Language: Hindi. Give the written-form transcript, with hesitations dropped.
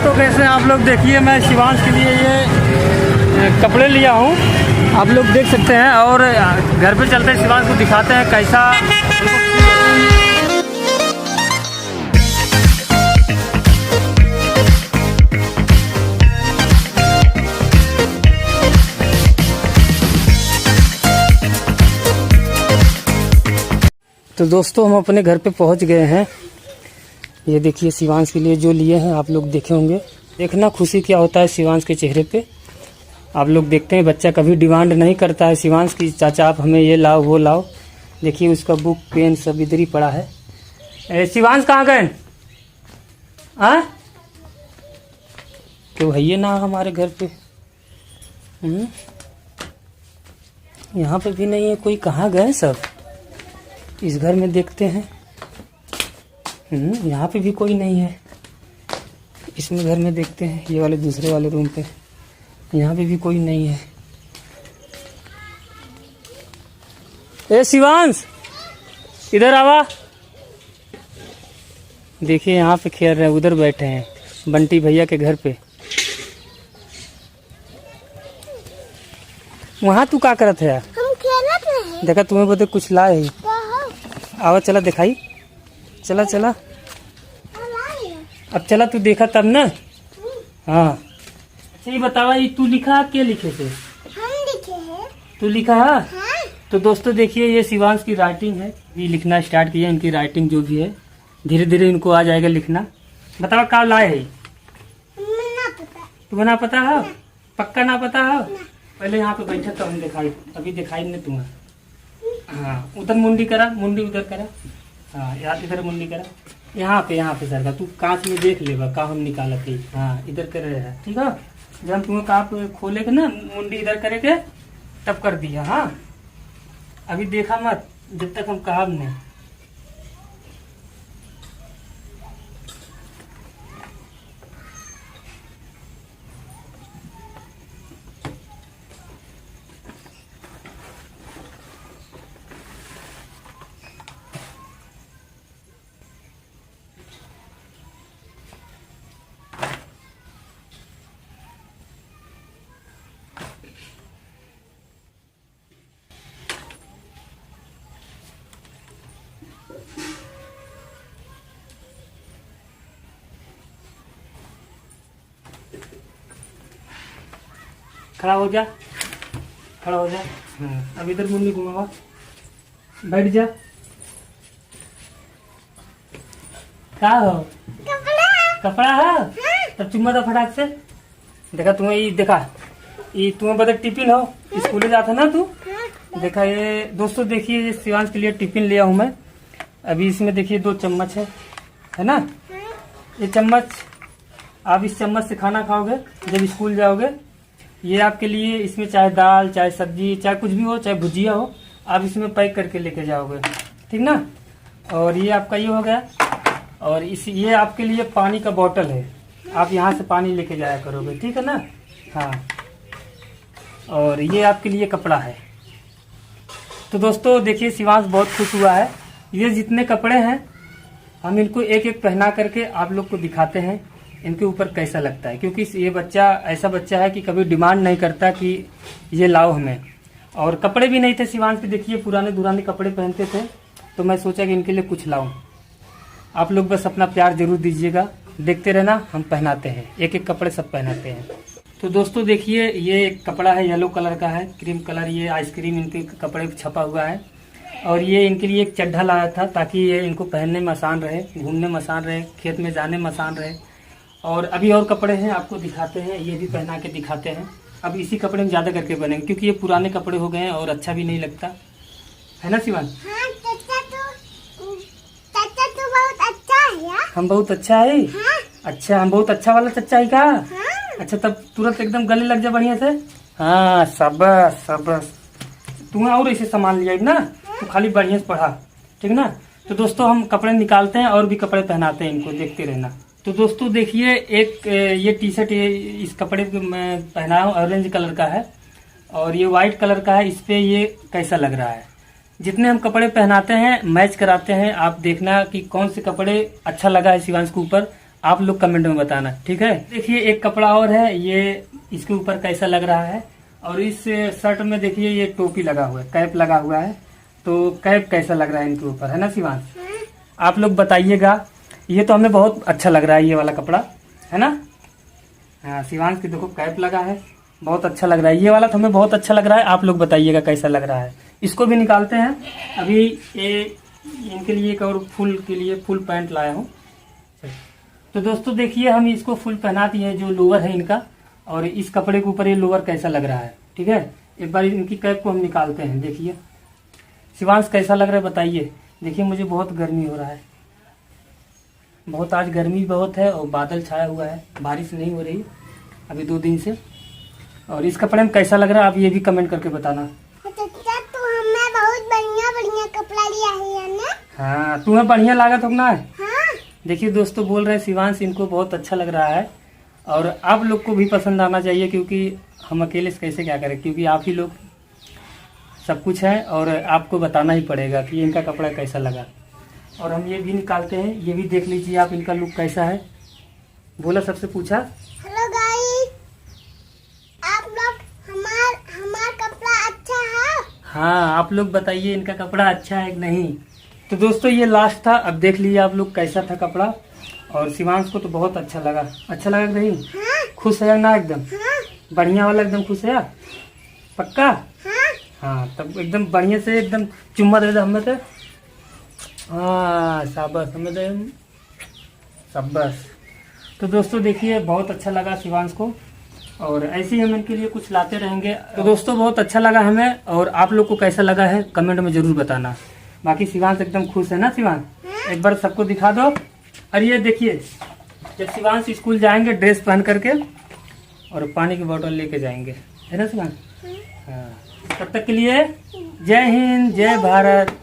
दोस्तों कैसे हैं आप लोग। देखिए मैं शिवांश के लिए ये कपड़े लिया हूँ, आप लोग देख सकते हैं। और घर पे चलते हैं, शिवांश को दिखाते हैं कैसा। तो दोस्तों हम अपने घर पे पहुंच गए हैं। ये देखिए शिवांश के लिए जो लिए हैं आप लोग देखे होंगे। देखना खुशी क्या होता है शिवांश के चेहरे पे। आप लोग देखते हैं बच्चा कभी डिमांड नहीं करता है शिवांश की चाचा आप हमें ये लाओ वो लाओ। देखिए उसका बुक पेन सब इधर ही पड़ा है। शिवांश कहाँ गए? हाँ तो है ये ना हमारे घर पे। यहाँ पे भी नहीं है कोई, कहाँ गए सब? इस घर में देखते हैं। यहाँ पे भी कोई नहीं है। इसमें घर में देखते हैं, ये वाले दूसरे वाले रूम पे, यहाँ पे भी कोई नहीं है। ए शिवांश इधर आवा। देखिए यहाँ पे खेल रहे हैं, उधर बैठे हैं बंटी भैया के घर पे। वहाँ तू क्या करत है? हम खेलत रहे। देखा तुम्हें बता कुछ लाए है। आवा चला दिखाई, चला चला अब चला तू देखा तब ना। हाँ अच्छा ये बतावा, ये तू लिखा क्या लिखे थे? हम लिखे हैं। तू लिखा है? हाँ। तो दोस्तों देखिए ये शिवांश की राइटिंग है, ये लिखना स्टार्ट किया। इनकी राइटिंग जो भी है धीरे धीरे इनको आ जाएगा लिखना। बतावा कहाँ लाए है? ना पता। तुम्हें ना पता है? पक्का ना पता है? पहले यहाँ पे बैठा तो हम दिखाई, अभी दिखाई नहीं तुम्हें। हाँ उधर मुंडी करा, मुंडी उधर करा। हाँ यार इधर मुंडी करा, यहाँ पे सर का तू कांच में देख लेगा का हम निकाला थे। हाँ इधर कर रहे हैं ठीक है। जब हम तुम्हें काप खोले के ना मुंडी इधर करे के तब कर दिया। हाँ अभी देखा मत जब तक हम कहा नहीं। खड़ा हो जा, खड़ा हो जा। अब इधर मुंडी घुमावा, बैठ जा। क्या हो? कपड़ा है? तब चुम्मा था फटाक से। देखा तुम्हें ये, देखा ये तुम्हें बता टिफिन हो, स्कूल जाता ना तू। देखा ये दोस्तों देखिए ये शिवांश के लिए टिफिन लिया हूँ मैं। अभी इसमें देखिए 2 चम्मच है ना। ये चम्मच आप इस चम्मच से खाना खाओगे जब स्कूल जाओगे। ये आपके लिए, इसमें चाहे दाल चाहे सब्जी चाहे कुछ भी हो, चाहे भुजिया हो, आप इसमें पैक करके लेके जाओगे ठीक ना। और ये आपका ये हो गया। और ये आपके लिए पानी का बोतल है, आप यहाँ से पानी लेके जाया करोगे ठीक है ना। हाँ और ये आपके लिए कपड़ा है। तो दोस्तों देखिए शिवांश बहुत खुश हुआ है। ये जितने कपड़े हैं हम इनको एक एक पहना करके आप लोग को दिखाते हैं इनके ऊपर कैसा लगता है। क्योंकि ये बच्चा ऐसा बच्चा है कि कभी डिमांड नहीं करता कि ये लाओ हमें। और कपड़े भी नहीं थे शिवांश पे, देखिए पुराने दुराने कपड़े पहनते थे, तो मैं सोचा कि इनके लिए कुछ लाऊं। आप लोग बस अपना प्यार जरूर दीजिएगा, देखते रहना, हम पहनाते हैं एक एक कपड़े सब पहनाते हैं। तो दोस्तों देखिए ये एक कपड़ा है येलो कलर का है, क्रीम कलर, ये आइसक्रीम इनके कपड़े पे छपा हुआ है। और ये इनके लिए एक चड्ढा लाया था ताकि ये इनको पहनने में आसान रहे, घूमने में आसान रहे, खेत में जाने में आसान रहे। और अभी और कपड़े हैं आपको दिखाते हैं, ये भी पहना के दिखाते हैं। अब इसी कपड़े में ज्यादा करके बनेंगे क्योंकि ये पुराने कपड़े हो गए हैं और अच्छा भी नहीं लगता है ना शिवांश। हाँ, चाचा तो बहुत अच्छा है यार। हम बहुत अच्छा है। हाँ? अच्छा हम बहुत अच्छा वाला चच्चा है का? हाँ? अच्छा तब तुरंत एकदम गले लग जा बढ़िया से। हाँ शाबाश शाबाश, तुम्हें और ऐसे सामान लिया ना तो खाली बढ़िया से पढ़ा ठीक ना। तो दोस्तों हम कपड़े निकालते हैं और भी कपड़े पहनाते हैं इनको, देखते रहना। तो दोस्तों देखिए एक ये टी शर्ट इस कपड़े पे मैं पहना हूँ, ऑरेंज कलर का है। और ये व्हाइट कलर का है, इस पे ये कैसा लग रहा है। जितने हम कपड़े पहनाते हैं मैच कराते हैं, आप देखना कि कौन से कपड़े अच्छा लगा है शिवांश के ऊपर आप लोग कमेंट में बताना, ठीक है। देखिए एक कपड़ा और है, ये इसके ऊपर कैसा लग रहा है। और इस शर्ट में देखिए ये टोपी लगा हुआ है, कैप लगा हुआ है, तो कैप कैसा लग रहा है इनके ऊपर, है ना शिवांश? आप लोग बताइएगा। ये तो हमें बहुत अच्छा लग रहा है ये वाला कपड़ा, है ना? हाँ शिवांश की देखो कैप लगा है, बहुत अच्छा लग रहा है। ये वाला तो हमें बहुत अच्छा लग रहा है, आप लोग बताइएगा कैसा लग रहा है। इसको भी निकालते हैं। अभी ये इनके लिए एक और फुल के लिए फुल पैंट लाया हूँ। तो दोस्तों देखिए हम इसको फुल पहना दिए हैं, जो लोअर है इनका, और इस कपड़े के ऊपर ये लोअर कैसा लग रहा है, ठीक है। एक बार इनकी कैप को हम निकालते हैं। देखिए शिवांश कैसा लग रहा है बताइए। देखिए मुझे बहुत गर्मी हो रहा है, बहुत आज गर्मी बहुत है, और बादल छाया हुआ है, बारिश नहीं हो रही अभी 2 दिन से। और इस कपड़े में कैसा लग रहा है आप ये भी कमेंट करके बताना। चाचा तू हमें बहुत बढ़िया बढ़िया कपड़ा लिया है ना? हाँ तुम्हें बढ़िया लागत होगा है। हाँ। देखिए दोस्तों बोल रहे हैं शिवांश इनको बहुत अच्छा लग रहा है, और आप लोग को भी पसंद आना चाहिए, क्योंकि हम अकेले से कैसे क्या करें, क्योंकि आप ही लोग सब कुछ है, और आपको बताना ही पड़ेगा कि इनका कपड़ा कैसा लगा। और हम ये भी निकालते हैं, ये भी देख लीजिए आप इनका लुक कैसा है। बोला सबसे पूछा। हेलो गाइस, आप लोग हमार कपड़ा अच्छा है? हाँ आप लोग बताइए इनका कपड़ा अच्छा है कि नहीं। तो दोस्तों ये लास्ट था, अब देख लीजिए आप लोग कैसा था कपड़ा। और शिवांश को तो बहुत अच्छा लगा कि नहीं? हाँ। खुश है ना एकदम? हाँ। बढ़िया वाला एकदम खुश है पक्का? हाँ। हाँ तब एकदम बढ़िया से एकदम चुम्मा दे दे हमें तो। हाँ शाबाश, हमें दे शाबाश। तो दोस्तों देखिए बहुत अच्छा लगा शिवांश को, और ऐसे ही हम इनके लिए कुछ लाते रहेंगे। तो दोस्तों बहुत अच्छा लगा हमें, और आप लोग को कैसा लगा है कमेंट में जरूर बताना। बाकी शिवांश एकदम खुश है ना शिवांश? एक बार सबको दिखा दो। और ये देखिए जब शिवांश स्कूल जाएंगे ड्रेस पहन करके, और पानी की बोतल लेके जाएंगे, है ना शिवांश? हाँ तब तक के लिए जय हिंद, जय भारत।